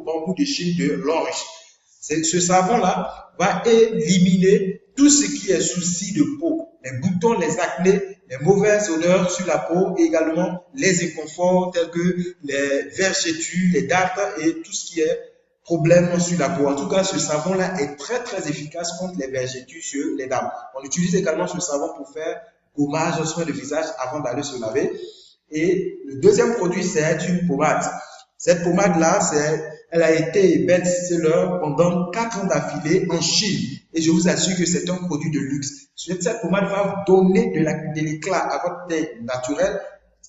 bambou de Chine de l'Anriche. Ce savon-là va éliminer tout ce qui est souci de peau, les boutons, les acnés, les mauvaises odeurs sur la peau, et également les inconforts tels que les vergetures, les dartres et tout ce qui est problème sur la peau. En tout cas, ce savon-là est très efficace contre les vergetures sur les dames. On utilise également ce savon pour faire gommage, soin de visage avant d'aller se laver. Et le deuxième produit, c'est une pommade. Cette pommade-là, elle a été best-seller pendant 4 ans d'affilée en Chine. Et je vous assure que c'est un produit de luxe. Cette pommade va donner de l'éclat à votre teint naturel.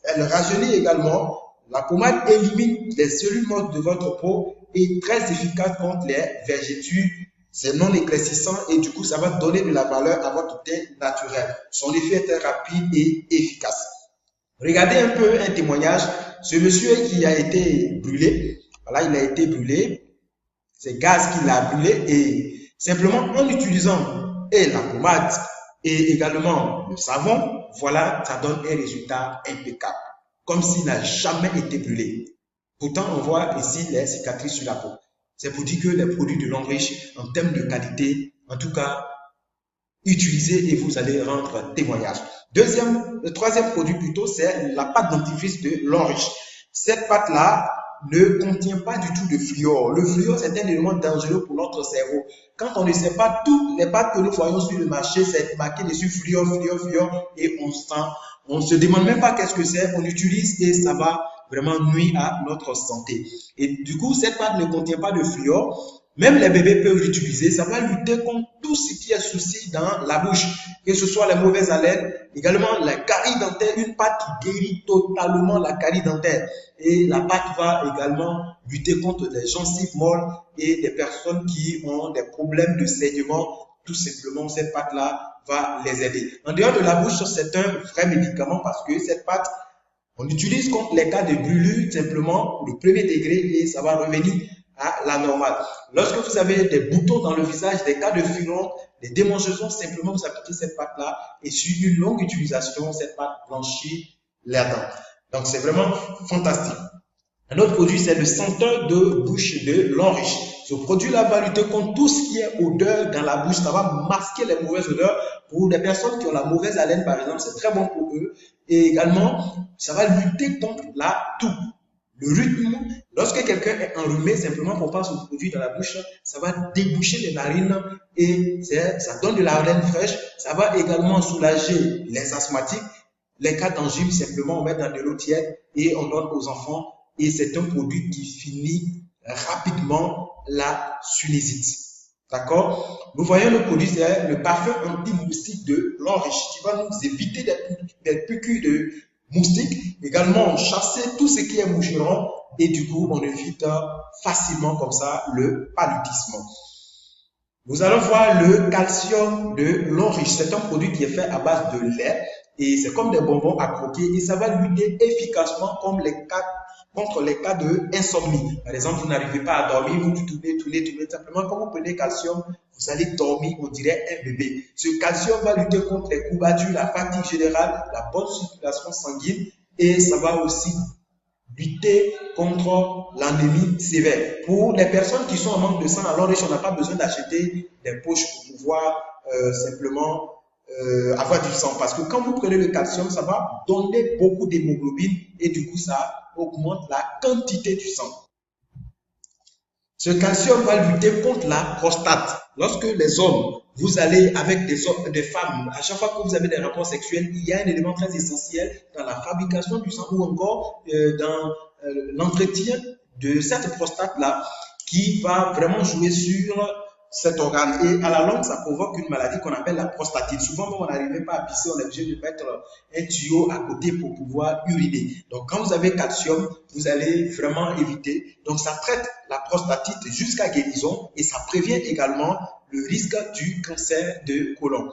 Elle rajeunit également. La pommade élimine les cellules mortes de votre peau et très efficace contre les vergetures. C'est non éclaircissant et du coup, ça va donner de la valeur à votre teint naturel. Son effet est très rapide et efficace. Regardez un peu un témoignage. Ce monsieur qui a été brûlé, voilà, il a été brûlé. C'est gaz qui l'a brûlé et simplement en utilisant la pommade et également le savon, voilà, ça donne un résultat impeccable. Comme s'il n'a jamais été brûlé. Pourtant, on voit ici les cicatrices sur la peau. C'est pour dire que les produits de l'Anriche, en termes de qualité, en tout cas, utilisez et vous allez rendre témoignage. Le troisième produit plutôt, c'est la pâte dentifrice de l'Anriche. Cette pâte-là ne contient pas du tout de fluor. Le fluor, c'est un élément dangereux pour notre cerveau. Quand on ne sait pas, toutes les pâtes que nous voyons sur le marché, c'est marqué dessus fluor, et on se demande même pas qu'est-ce que c'est, on utilise et ça va vraiment nuire à notre santé. Et du coup, cette pâte ne contient pas de fluor. Même les bébés peuvent l'utiliser. Ça va lutter contre tout ce qui est souci dans la bouche, que ce soit les mauvaises haleines, également la carie dentaire, une pâte qui guérit totalement la carie dentaire. Et la pâte va également lutter contre les gencives molles et des personnes qui ont des problèmes de saignement. Tout simplement, cette pâte-là va les aider. En dehors de la bouche, c'est un vrai médicament parce que cette pâte, on l'utilise contre les cas de brûlure simplement le premier degré et ça va revenir à la normale. Lorsque vous avez des boutons dans le visage, des cas de furon, des démangeaisons, simplement vous appliquez cette pâte-là et sur une longue utilisation, cette pâte blanchit les dents. Donc c'est vraiment fantastique. Un autre produit, c'est le senteur de bouche de l'Anriche. Ce produit-là va lutter contre tout ce qui est odeur dans la bouche. Ça va masquer les mauvaises odeurs. Pour les personnes qui ont la mauvaise haleine, par exemple, c'est très bon pour eux. Et également, ça va lutter contre la toux. Le rythme, lorsque quelqu'un est enrhumé, simplement pour passer ce produit dans la bouche, ça va déboucher les narines et ça donne de la haleine fraîche. Ça va également soulager les asthmatiques. Les cas d'angine, simplement, on met dans de l'eau tiède et on donne aux enfants. Et c'est un produit qui finit rapidement la sinusite. D'accord? Nous voyons le produit, c'est le parfum anti-moustique de l'Anriche qui va nous éviter des piqûres de moustiques, également chasser tout ce qui est moucheron et du coup on évite facilement comme ça le paludisme. Nous allons voir le calcium de l'Anriche. C'est un produit qui est fait à base de lait et c'est comme des bonbons à croquer et ça va lutter efficacement contre les cas d'insomnie. Par exemple, vous n'arrivez pas à dormir, vous tournez. Simplement, quand vous prenez calcium, vous allez dormir, on dirait un bébé. Ce calcium va lutter contre les courbatures, la fatigue générale, la bonne circulation sanguine et ça va aussi lutter contre l'anémie sévère. Pour les personnes qui sont en manque de sang, alors on n'a pas besoin d'acheter des poches pour pouvoir simplement avoir du sang. Parce que quand vous prenez le calcium, ça va donner beaucoup d'hémoglobine et du coup, ça augmente la quantité du sang. Ce calcium va lutter contre la prostate. Lorsque les hommes, vous allez avec des femmes, à chaque fois que vous avez des rapports sexuels, il y a un élément très essentiel dans la fabrication du sang ou encore dans l'entretien de cette prostate-là qui va vraiment jouer sur cet organe. Et à la longue, ça provoque une maladie qu'on appelle la prostatite. Souvent, quand on n'arrive pas à pisser, on est obligé de mettre un tuyau à côté pour pouvoir uriner. Donc, quand vous avez calcium, vous allez vraiment éviter. Donc, ça traite la prostatite jusqu'à guérison et ça prévient également le risque du cancer de côlon.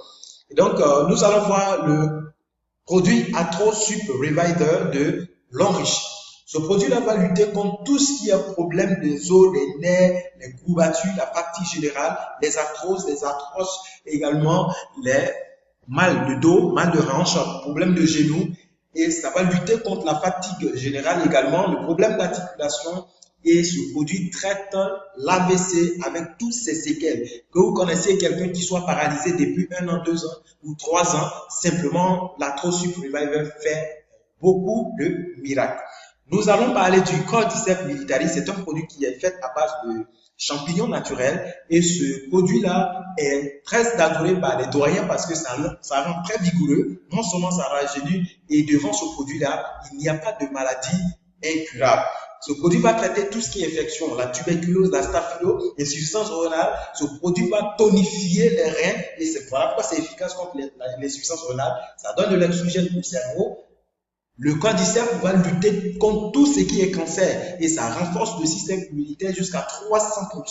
Et donc, nous allons voir le produit AtroSup Reviver de l'Anriche. Ce produit-là va lutter contre tout ce qui est problème des os, des nerfs, les courbatures, la fatigue générale, les arthroses, également les mal de dos, mal de hanche, problème de genoux. Et ça va lutter contre la fatigue générale également, le problème d'articulation et ce produit traite l'AVC avec toutes ses séquelles. Que vous connaissiez quelqu'un qui soit paralysé depuis 1 an, 2 ans ou 3 ans, simplement la Trossup Reviver fait beaucoup de miracles. Nous allons parler du Cordyceps militaris. C'est un produit qui est fait à base de champignons naturels et ce produit-là est très adoré par les doyens parce que ça rend très vigoureux. Non seulement ça rajeunit et devant ce produit-là, il n'y a pas de maladie incurable. Ce produit va traiter tout ce qui est infection, la tuberculose, la staphylo, l'insuffisance rénale. Ce produit va tonifier les reins et c'est voilà pourquoi c'est efficace contre l'insuffisance rénale. Ça donne de l'oxygène au cerveau. Le Cordyceps va lutter contre tout ce qui est cancer et ça renforce le système immunitaire jusqu'à 300%.